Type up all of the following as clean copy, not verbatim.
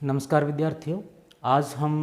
नमस्कार विद्यार्थियों, आज हम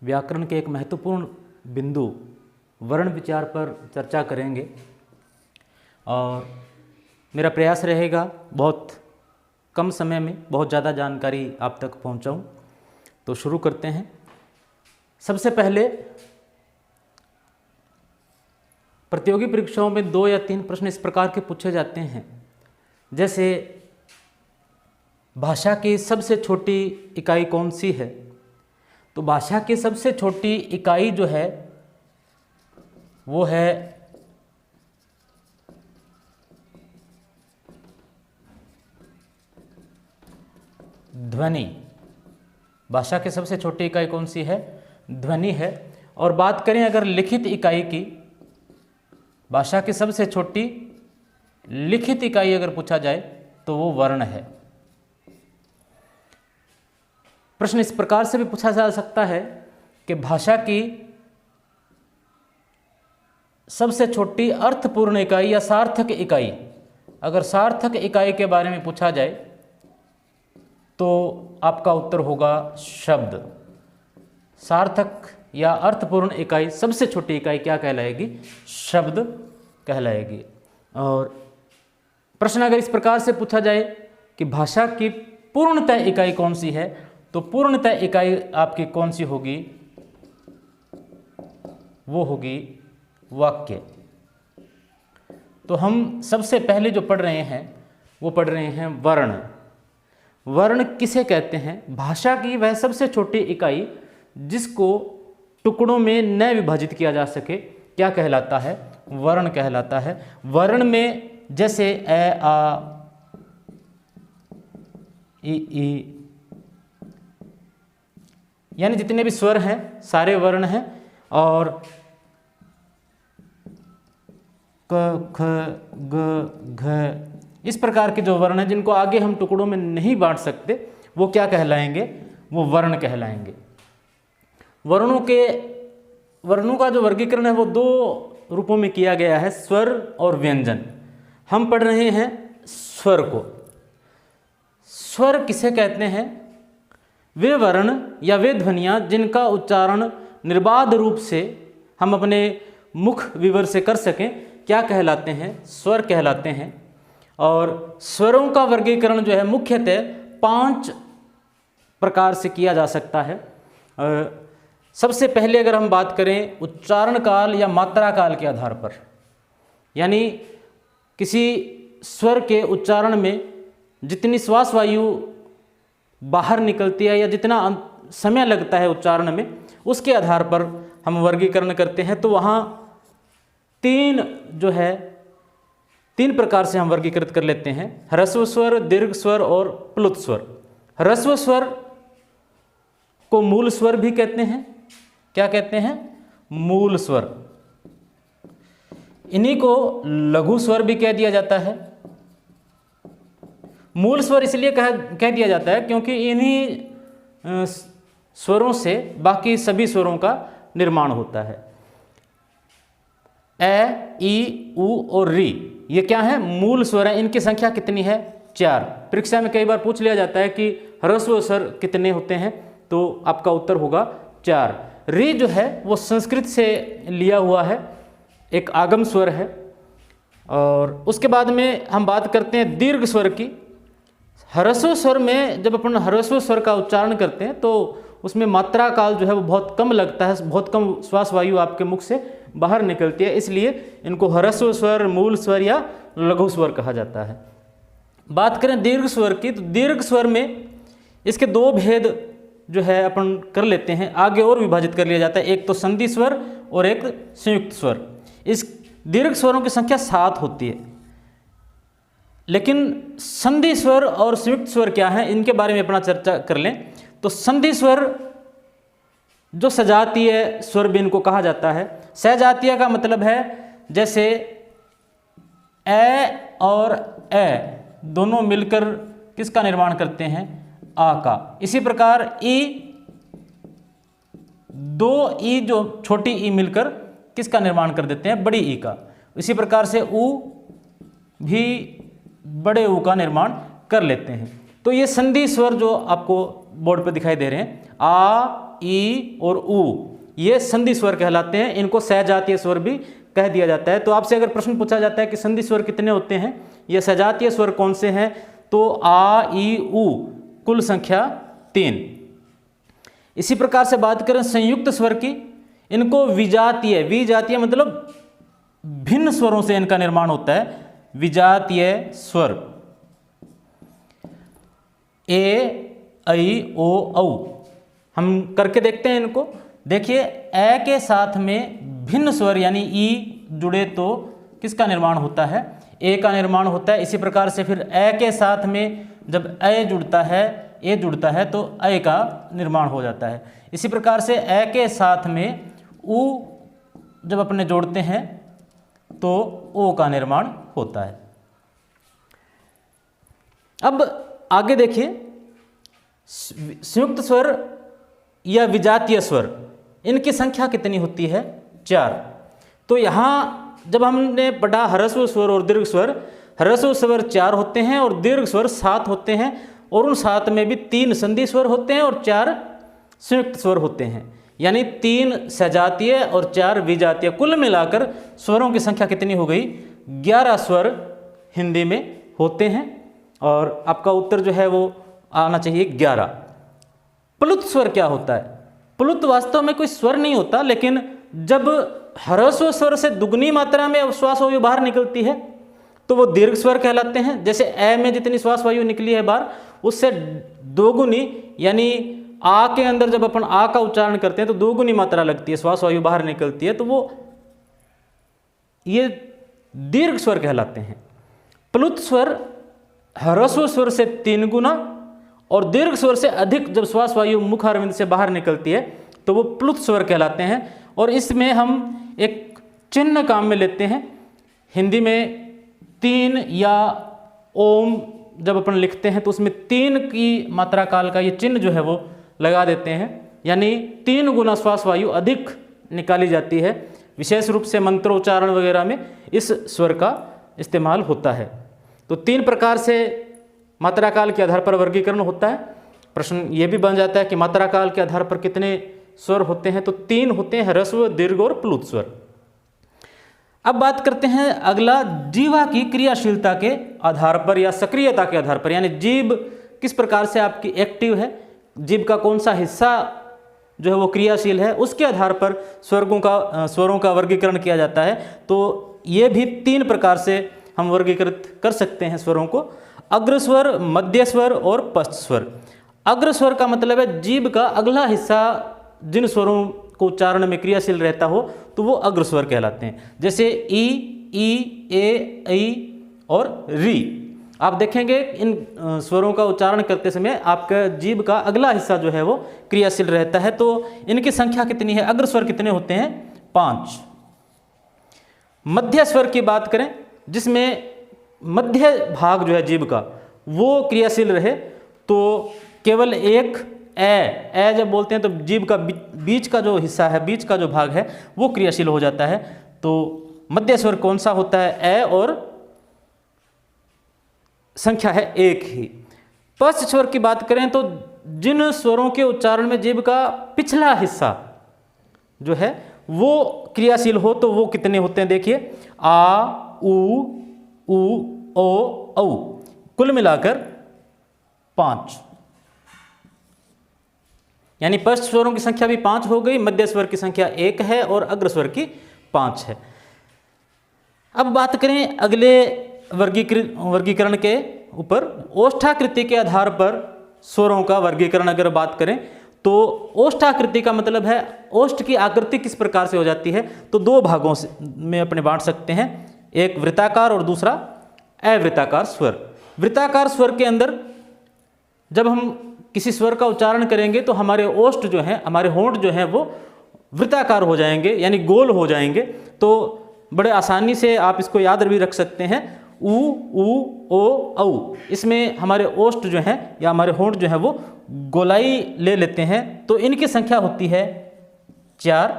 व्याकरण के एक महत्वपूर्ण बिंदु वर्ण विचार पर चर्चा करेंगे और मेरा प्रयास रहेगा बहुत कम समय में बहुत ज़्यादा जानकारी आप तक पहुंचाऊं। तो शुरू करते हैं। सबसे पहले प्रतियोगी परीक्षाओं में 2 या 3 प्रश्न इस प्रकार के पूछे जाते हैं, जैसे भाषा की सबसे छोटी इकाई कौन सी है। तो भाषा की सबसे छोटी इकाई जो है वो है ध्वनि। भाषा की सबसे छोटी इकाई कौन सी है? ध्वनि है। और बात करें अगर लिखित इकाई की, भाषा की सबसे छोटी लिखित इकाई अगर पूछा जाए तो वो वर्ण है। प्रश्न इस प्रकार से भी पूछा जा सकता है कि भाषा की सबसे छोटी अर्थपूर्ण इकाई या सार्थक इकाई, अगर सार्थक इकाई के बारे में पूछा जाए तो आपका उत्तर होगा शब्द। सार्थक या अर्थपूर्ण इकाई सबसे छोटी इकाई क्या कहलाएगी? शब्द कहलाएगी। और प्रश्न अगर इस प्रकार से पूछा जाए कि भाषा की पूर्णतः इकाई कौन सी है, तो पूर्णतः इकाई आपकी कौन सी होगी? वो होगी वाक्य। तो हम सबसे पहले जो पढ़ रहे हैं वो पढ़ रहे हैं वर्ण। वर्ण किसे कहते हैं? भाषा की वह सबसे छोटी इकाई जिसको टुकड़ों में न विभाजित किया जा सके क्या कहलाता है? वर्ण कहलाता है। वर्ण में जैसे ए, आ, ई, यानी जितने भी स्वर हैं सारे वर्ण हैं। और क, ख, ग, घ, इस प्रकार के जो वर्ण हैं जिनको आगे हम टुकड़ों में नहीं बांट सकते वो क्या कहलाएंगे? वो वर्ण कहलाएंगे। वर्णों का जो वर्गीकरण है वो 2 रूपों में किया गया है, स्वर और व्यंजन। हम पढ़ रहे हैं स्वर को। स्वर किसे कहते हैं? वे वर्ण या वे ध्वनियाँ जिनका उच्चारण निर्बाध रूप से हम अपने मुख विवर से कर सकें क्या कहलाते हैं? स्वर कहलाते हैं। और स्वरों का वर्गीकरण जो है मुख्यतः 5 प्रकार से किया जा सकता है। सबसे पहले अगर हम बात करें उच्चारण काल या मात्रा काल के आधार पर, यानी किसी स्वर के उच्चारण में जितनी श्वास वायु बाहर निकलती है या जितना समय लगता है उच्चारण में, उसके आधार पर हम वर्गीकरण करते हैं। तो वहाँ 3 प्रकार से हम वर्गीकृत कर लेते हैं: ह्रस्व स्वर, दीर्घ स्वर और प्लुत स्वर। ह्रस्व स्वर को मूल स्वर भी कहते हैं। क्या कहते हैं? मूल स्वर। इन्हीं को लघु स्वर भी कह दिया जाता है। मूल स्वर इसलिए कह दिया जाता है क्योंकि इन्हीं स्वरों से बाकी सभी स्वरों का निर्माण होता है। ए, ई, उ और री ये क्या है? मूल स्वर हैं। इनकी संख्या कितनी है? 4। परीक्षा में कई बार पूछ लिया जाता है कि ह्रस्व स्वर कितने होते हैं, तो आपका उत्तर होगा 4। री जो है वो संस्कृत से लिया हुआ है, एक आगम स्वर है। और उसके बाद में हम बात करते हैं दीर्घ स्वर की। ह्रस्व स्वर में जब अपन ह्रस्व स्वर का उच्चारण करते हैं तो उसमें मात्रा काल जो है वो बहुत कम लगता है, बहुत कम श्वास वायु आपके मुख से बाहर निकलती है, इसलिए इनको ह्रस्व स्वर, मूल स्वर या लघु स्वर कहा जाता है। बात करें दीर्घ स्वर की, तो दीर्घ स्वर में इसके 2 भेद जो है अपन कर लेते हैं, आगे और विभाजित कर लिया जाता है। एक तो संधि स्वर और एक संयुक्त स्वर। इस दीर्घ स्वरों की संख्या 7 होती है। लेकिन संधि स्वर और संयुक्त स्वर क्या है, इनके बारे में अपना चर्चा कर लें। तो संधि स्वर जो सजातीय स्वर भी इनको कहा जाता है। सजातीय का मतलब है जैसे ए और ए दोनों मिलकर किसका निर्माण करते हैं? आ का। इसी प्रकार ई, 2 ई जो छोटी ई मिलकर किसका निर्माण कर देते हैं? बड़ी ई का। इसी प्रकार से ऊ भी बड़े ऊ का निर्माण कर लेते हैं। तो ये संधि स्वर जो आपको बोर्ड पर दिखाई दे रहे हैं, आ, ई और ऊ, ये संधि स्वर कहलाते हैं। इनको सहजातीय स्वर भी कह दिया जाता है। तो आपसे अगर प्रश्न पूछा जाता है कि संधि स्वर कितने होते हैं, ये सहजातीय स्वर कौन से हैं, तो आ, ई, ऊ कुल संख्या 3। इसी प्रकार से बात करें संयुक्त स्वर की, इनको विजातीय, विजातीय मतलब भिन्न स्वरों से इनका निर्माण होता है, विजातीय स्वर, ए, ऐ, ओ, औ। हम करके देखते हैं इनको। देखिए ए के साथ में भिन्न स्वर यानी ई जुड़े तो किसका निर्माण होता है, ए का निर्माण होता है। इसी प्रकार से फिर ए के साथ में जब ए जुड़ता है, ए जुड़ता है तो ए का निर्माण हो जाता है। इसी प्रकार से ए के साथ में ऊ जब अपने जोड़ते हैं तो ओ का निर्माण होता है। अब आगे देखिए, संयुक्त स्वर या विजातीय स्वर, इनकी संख्या कितनी होती है, 4। तो यहाँ जब हमने पढ़ा ह्रस्व स्वर और दीर्घ स्वर, ह्रस्व स्वर 4 होते हैं और दीर्घ स्वर 7 होते हैं, और उन 7 में भी 3 संधि स्वर होते हैं और 4 संयुक्त स्वर होते हैं, यानी 3 सजातीय और 4 विजातीय। कुल मिलाकर स्वरों की संख्या कितनी हो गई, 11 स्वर हिंदी में होते हैं। और आपका उत्तर जो है वो आना चाहिए 11। प्लुत स्वर क्या होता है, प्लुत वास्तव में कोई स्वर नहीं होता, लेकिन जब ह्रस्व स्वर से दुगनी मात्रा में श्वास वायु बाहर निकलती है तो वो दीर्घ स्वर कहलाते हैं। जैसे ए में जितनी श्वास वायु निकली है बाहर, उससे दोगुनी, यानी आ के अंदर जब अपन आ का उच्चारण करते हैं तो दोगुनी मात्रा लगती है, श्वास वायु बाहर निकलती है, तो वो ये दीर्घ स्वर कहलाते हैं। प्लुत स्वर ह्रस्व स्वर से 3 गुना और दीर्घ स्वर से अधिक जब श्वास वायु मुख अरविंद से बाहर निकलती है तो वो प्लुत स्वर कहलाते हैं। और इसमें हम एक चिन्ह काम में लेते हैं। हिंदी में 3 या ओम जब अपन लिखते हैं तो उसमें 3 की मात्रा काल का ये चिन्ह जो है वो लगा देते हैं, यानी 3 गुना श्वास वायु अधिक निकाली जाती है। विशेष रूप से मंत्रोच्चारण वगैरह में इस स्वर का इस्तेमाल होता है। तो 3 प्रकार से मात्रा काल के आधार पर वर्गीकरण होता है। प्रश्न ये भी बन जाता है कि मात्रा काल के आधार पर कितने स्वर होते हैं, तो 3 होते हैं, ह्रस्व, दीर्घ और प्लुत स्वर। अब बात करते हैं अगला, जीवा की क्रियाशीलता के आधार पर या सक्रियता के आधार पर, यानी जीभ किस प्रकार से आपकी एक्टिव है, जीभ का कौन सा हिस्सा जो है वो क्रियाशील है, उसके आधार पर स्वरों का वर्गीकरण किया जाता है। तो ये भी 3 प्रकार से हम वर्गीकृत कर सकते हैं स्वरों को, अग्रस्वर, मध्य स्वर और पश्च स्वर। अग्रस्वर का मतलब है जीभ का अगला हिस्सा जिन स्वरों को उच्चारण में क्रियाशील रहता हो तो वो अग्रस्वर कहलाते हैं। जैसे ई, ए, ऐ और री। आप देखेंगे इन स्वरों का उच्चारण करते समय आपका जीभ का अगला हिस्सा जो है वो क्रियाशील रहता है। तो इनकी संख्या कितनी है, अग्रस्वर कितने होते हैं, 5। मध्य स्वर की बात करें, जिसमें मध्य भाग जो है जीभ का वो क्रियाशील रहे, तो केवल एक ए जब बोलते हैं तो जीभ का बीच का जो हिस्सा है, बीच का जो भाग है वो क्रियाशील हो जाता है। तो मध्य स्वर कौन सा होता है, ए, और संख्या है 1 ही। पश्च स्वर की बात करें तो जिन स्वरों के उच्चारण में जीभ का पिछला हिस्सा जो है वो क्रियाशील हो तो वो कितने होते हैं, देखिए आ, उ, ओ, औ, कुल मिलाकर 5। यानी पश्च स्वरों की संख्या भी 5 हो गई, मध्य स्वर की संख्या 1 है और अग्रस्वर की 5 है। अब बात करें अगले वर्गीकरण के ऊपर, ओष्ठाकृति के आधार पर स्वरों का वर्गीकरण अगर बात करें तो ओष्ठाकृति का मतलब है ओष्ठ की आकृति किस प्रकार से हो जाती है, तो 2 भागों में अपने बांट सकते हैं, एक वृत्ताकार और दूसरा अवृत्ताकार स्वर। वृत्ताकार स्वर के अंदर जब हम किसी स्वर का उच्चारण करेंगे तो हमारे ओष्ठ जो हैं, हमारे होंठ जो हैं वो वृत्ताकार हो जाएंगे, यानी गोल हो जाएंगे। तो बड़े आसानी से आप इसको याद भी रख सकते हैं, ऊ, ओ, औ। इसमें हमारे ओष्ठ जो हैं या हमारे होंठ जो हैं वो गोलाई ले लेते हैं। तो इनकी संख्या होती है 4।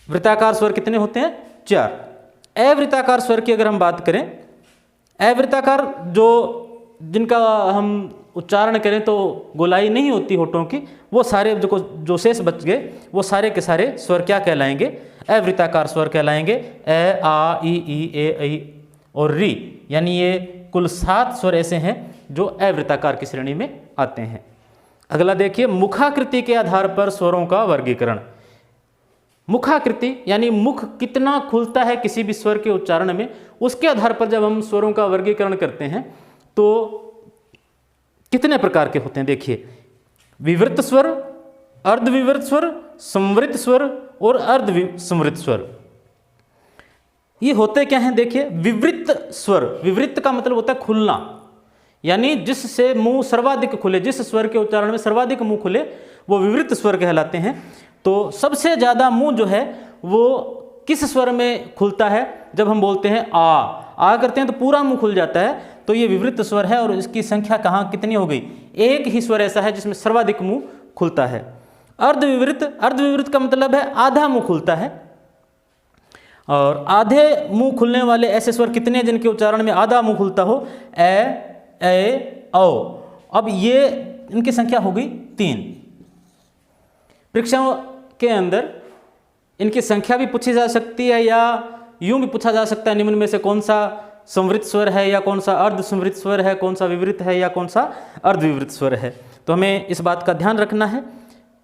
वृत्ताकार स्वर कितने होते हैं, 4। अवृत्ताकार स्वर की अगर हम बात करें, अवृत्ताकार जो जिनका हम उच्चारण करें तो गोलाई नहीं होती होठों की, वो सारे जो शेष बच गए वो सारे के सारे स्वर क्या कहलाएंगे? अवृत्ताकार स्वर कहलाएंगे। ए, आ, ई, ए, ऐ और री, यानी ये कुल 7 स्वर ऐसे हैं जो अवृत्ताकार की श्रेणी में आते हैं। अगला देखिए, मुखाकृति के आधार पर स्वरों का वर्गीकरण। मुखाकृति यानी मुख कितना खुलता है किसी भी स्वर के उच्चारण में, उसके आधार पर जब हम स्वरों का वर्गीकरण करते हैं तो कितने प्रकार के होते हैं। देखिए, विवृत स्वर, अर्धविवृत स्वर, संवृत स्वर और अर्धसंवृत स्वर। ये होते क्या हैं? देखिए, विवृत स्वर, विवृत का मतलब होता है खुलना, यानी जिससे मुंह सर्वाधिक खुले, जिस स्वर के उच्चारण में सर्वाधिक मुंह खुले वो विवृत स्वर कहलाते हैं। तो सबसे ज़्यादा मुंह जो है वो किस स्वर में खुलता है? जब हम बोलते हैं आ करते हैं तो पूरा मुंह खुल जाता है, तो ये विवृत स्वर है। और इसकी संख्या कहाँ कितनी हो गई? एक ही स्वर ऐसा है जिसमें सर्वाधिक मुंह खुलता है। अर्धविवृत का मतलब है आधा मुंह खुलता है, और आधे मुंह खुलने वाले ऐसे स्वर कितने जिनके उच्चारण में आधा मुंह खुलता हो? ए, औ। अब ये इनकी संख्या हो गई 3। परीक्षाओं के अंदर इनकी संख्या भी पूछी जा सकती है या यूं भी पूछा जा सकता है, निम्न में से कौन सा संवृत स्वर है या कौन सा अर्धसंवृत स्वर है, कौन सा विवृत है या कौन सा अर्धविवृत स्वर है। तो हमें इस बात का ध्यान रखना है।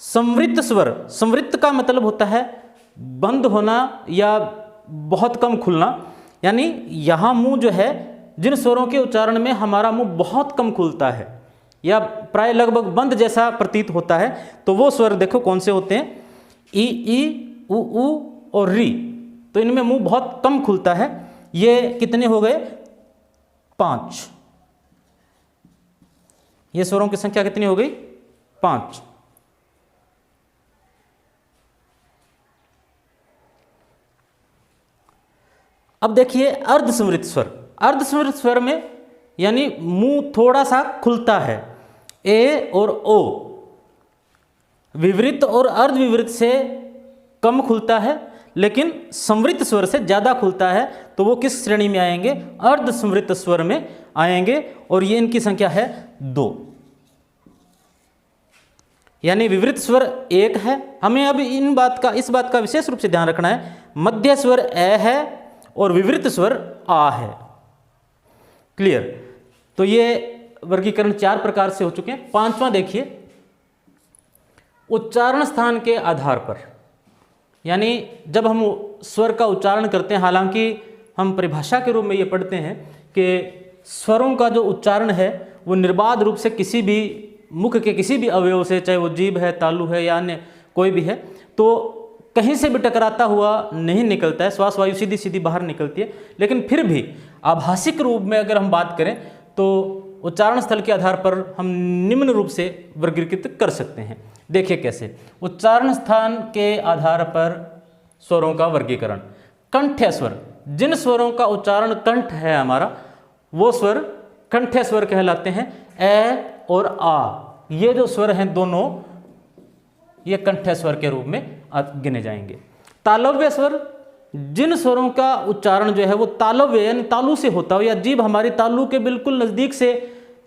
संवृत स्वर, संवृत का मतलब होता है बंद होना या बहुत कम खुलना, यानी यहाँ मुंह जो है जिन स्वरों के उच्चारण में हमारा मुंह बहुत कम खुलता है या प्राय लगभग बंद जैसा प्रतीत होता है, तो वो स्वर देखो कौन से होते हैं? ई, उ और री। तो इनमें मुंह बहुत कम खुलता है। ये कितने हो गए? 5। ये स्वरों की संख्या कितनी हो गई? 5। अब देखिए अर्धसंवृत स्वर। अर्धसंवृत स्वर में यानी मुंह थोड़ा सा खुलता है, ए और ओ। विवृत और अर्धविवृत से कम खुलता है, लेकिन संवृत स्वर से ज़्यादा खुलता है, तो वो किस श्रेणी में आएंगे? अर्धसंवृत स्वर में आएंगे। और ये इनकी संख्या है 2, यानी विवृत स्वर 1 है। हमें अब इस बात का विशेष रूप से ध्यान रखना है, मध्य स्वर ए है और विवृत स्वर आ है। क्लियर? तो ये वर्गीकरण 4 प्रकार से हो चुके हैं। 5वां देखिए, उच्चारण स्थान के आधार पर, यानी जब हम स्वर का उच्चारण करते हैं, हालांकि हम परिभाषा के रूप में ये पढ़ते हैं कि स्वरों का जो उच्चारण है वो निर्बाध रूप से किसी भी मुख के किसी भी अवयव से, चाहे वो जीभ है, तालु है या अन्य कोई भी है, तो कहीं से भी टकराता हुआ नहीं निकलता है, श्वास वायु सीधी सीधी बाहर निकलती है। लेकिन फिर भी आभासिक रूप में अगर हम बात करें तो उच्चारण स्थल के आधार पर हम निम्न रूप से वर्गीकृत कर सकते हैं। देखिए कैसे? उच्चारण स्थान के आधार पर स्वरों का वर्गीकरण। कंठ्य स्वर, जिन स्वरों का उच्चारण कंठ है हमारा, वो स्वर कंठ्य स्वर कहलाते हैं। ए और आ, ये जो स्वर हैं दोनों, ये कंठ्य स्वर के रूप में गिने जाएंगे। तालव्य स्वर, जिन स्वरों का उच्चारण जो है वो तालव्य यानी तालु से होता हो या जीभ हमारी तालु के बिल्कुल नज़दीक से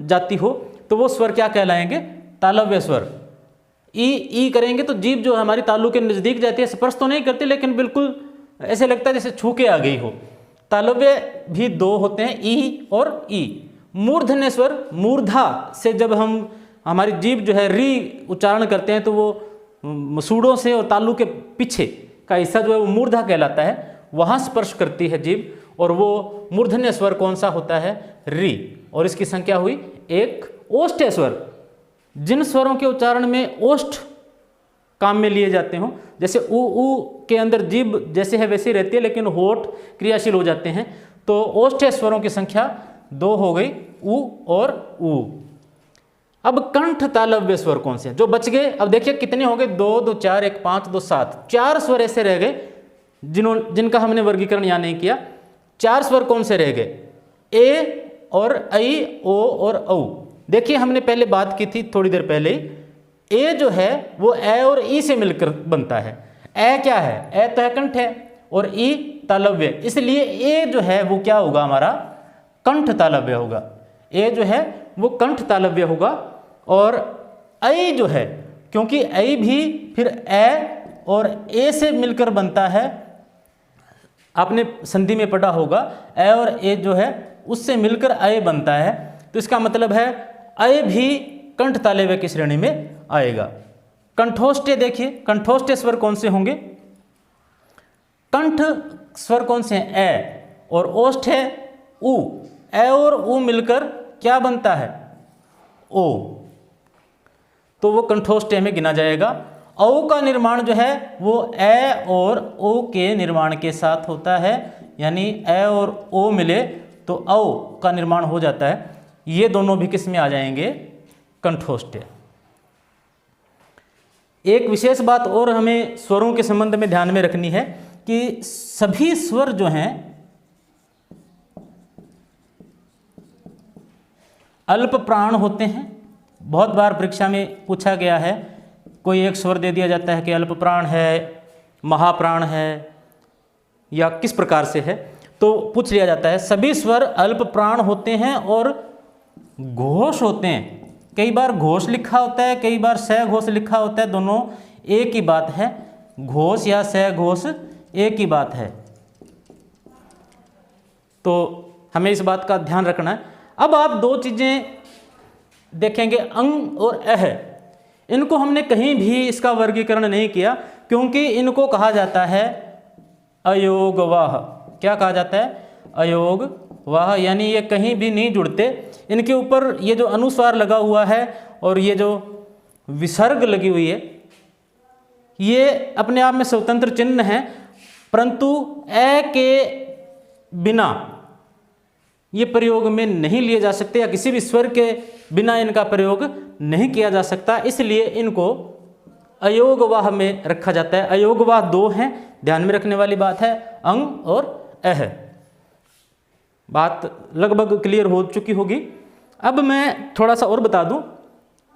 जाती हो, तो वो स्वर क्या कहलाएंगे? तालव्य स्वर। ई करेंगे तो जीभ जो हमारी तालु के नज़दीक जाती है, स्पर्श तो नहीं करती लेकिन बिल्कुल ऐसे लगता है जैसे छू के आ गई हो। तालव्य भी 2 होते हैं, ई और ई। मूर्धन्य स्वर, मूर्धा से जब हम हमारी जीभ जो है री उच्चारण करते हैं तो वो मसूड़ों से और तालु के पीछे का हिस्सा जो है वो मूर्धा कहलाता है, वहाँ स्पर्श करती है जीभ, और वो मूर्धन्य स्वर कौन सा होता है? री। और इसकी संख्या हुई 1। ओष्ठ्य स्वर, जिन स्वरों के उच्चारण में ओष्ठ काम में लिए जाते हों, जैसे उ के अंदर जीभ जैसे है वैसे रहती है लेकिन होठ क्रियाशील हो जाते हैं, तो ओष्ठ्य स्वरों की संख्या 2 हो गई, उ और उ। अब कंठ तालव्य स्वर कौन से हैं जो बच गए? अब देखिए कितने हो गए? 2, 2, 4, 1, 5, 2, 7। 4 स्वर ऐसे रह गए जिनका हमने वर्गीकरण यहाँ नहीं किया। 4 स्वर कौन से रह गए? ए और ऐ, ओ और औ। देखिए हमने पहले बात की थी थोड़ी देर पहले ही, ए जो है वो ए और ई से मिलकर बनता है। ए क्या है? ए तो है कंठ है और ई तालव्य, इसलिए ए जो है वो क्या होगा? हमारा कंठ तालव्य होगा। ए जो है वो कंठ तालव्य होगा। और ऐ जो है, क्योंकि ऐ भी फिर ए और ए से मिलकर बनता है, आपने संधि में पढ़ा होगा, ए और ए जो है उससे मिलकर ऐ बनता है, तो इसका मतलब है ऐ भी कंठ तालव्य की श्रेणी में आएगा। कंठोष्ठ्य देखिए, कंठोष्ठ्य स्वर कौन से होंगे? कंठ स्वर कौन से हैं? ए, और ओष्ठ है उ। ए और उ मिलकर क्या बनता है? ओ, तो वो कंठोष्ठ्य में गिना जाएगा। औ का निर्माण जो है वो ए और ओ के निर्माण के साथ होता है, यानी ए और ओ मिले तो औ का निर्माण हो जाता है। ये दोनों भी किस में आ जाएंगे? कंठोष्ठ्य। एक विशेष बात और हमें स्वरों के संबंध में ध्यान में रखनी है कि सभी स्वर जो हैं अल्प प्राण होते हैं। बहुत बार परीक्षा में पूछा गया है, कोई एक स्वर दे दिया जाता है कि अल्प प्राण है, महाप्राण है, या किस प्रकार से है, तो पूछ लिया जाता है। सभी स्वर अल्प प्राण होते हैं और घोष होते हैं। कई बार घोष लिखा होता है, कई बार स घोष लिखा होता है, दोनों एक ही बात है। घोष या स घोष एक ही बात है, तो हमें इस बात का ध्यान रखना है। अब आप दो चीज़ें देखेंगे, अंग और अह। इनको हमने कहीं भी इसका वर्गीकरण नहीं किया, क्योंकि इनको कहा जाता है अयोगवाह। क्या कहा जाता है? अयोगवाह, यानी ये कहीं भी नहीं जुड़ते। इनके ऊपर ये जो अनुस्वार लगा हुआ है और ये जो विसर्ग लगी हुई है, ये अपने आप में स्वतंत्र चिन्ह हैं, परंतु ए के बिना ये प्रयोग में नहीं लिए जा सकते, या किसी भी स्वर के बिना इनका प्रयोग नहीं किया जा सकता, इसलिए इनको अयोगवाह में रखा जाता है। अयोगवाह दो हैं, ध्यान में रखने वाली बात है, अंग और अह। बात लगभग क्लियर हो चुकी होगी। अब मैं थोड़ा सा और बता दूं,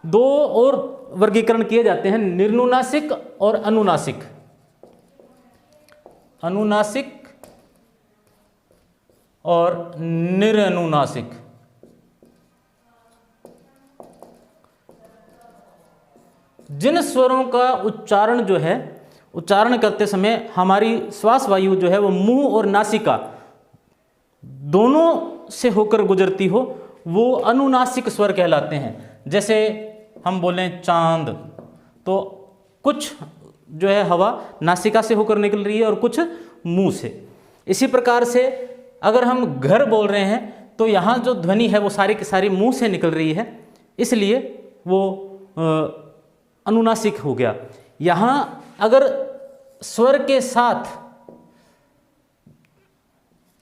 दो और वर्गीकरण किए जाते हैं, निर्नुनासिक और अनुनासिक। अनुनासिक और निरनुनासिक। जिन स्वरों का उच्चारण जो है, उच्चारण करते समय हमारी श्वास वायु जो है वो मुंह और नासिका दोनों से होकर गुजरती हो, वो अनुनासिक स्वर कहलाते हैं। जैसे हम बोलें चांद, तो कुछ जो है हवा नासिका से होकर निकल रही है और कुछ मुंह से। इसी प्रकार से अगर हम घर बोल रहे हैं तो यहाँ जो ध्वनि है वो सारी की सारी मुंह से निकल रही है, इसलिए वो अनुनासिक हो गया। यहाँ अगर स्वर के साथ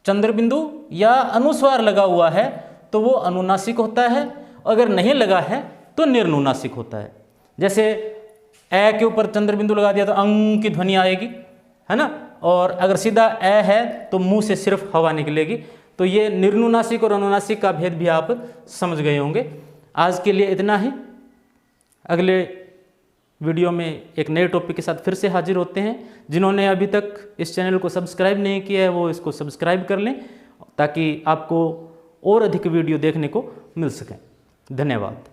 चंद्रबिंदु या अनुस्वार लगा हुआ है तो वो अनुनासिक होता है, अगर नहीं लगा है तो निर्नुनासिक होता है। जैसे ए के ऊपर चंद्रबिंदु लगा दिया तो अंग की ध्वनि आएगी, है ना, और अगर सीधा ए है तो मुंह से सिर्फ हवा निकलेगी। तो ये निर्नुनासिक और अनुनासिक का भेद भी आप समझ गए होंगे। आज के लिए इतना ही, अगले वीडियो में एक नए टॉपिक के साथ फिर से हाजिर होते हैं। जिन्होंने अभी तक इस चैनल को सब्सक्राइब नहीं किया है वो इसको सब्सक्राइब कर लें, ताकि आपको और अधिक वीडियो देखने को मिल सकें। धन्यवाद।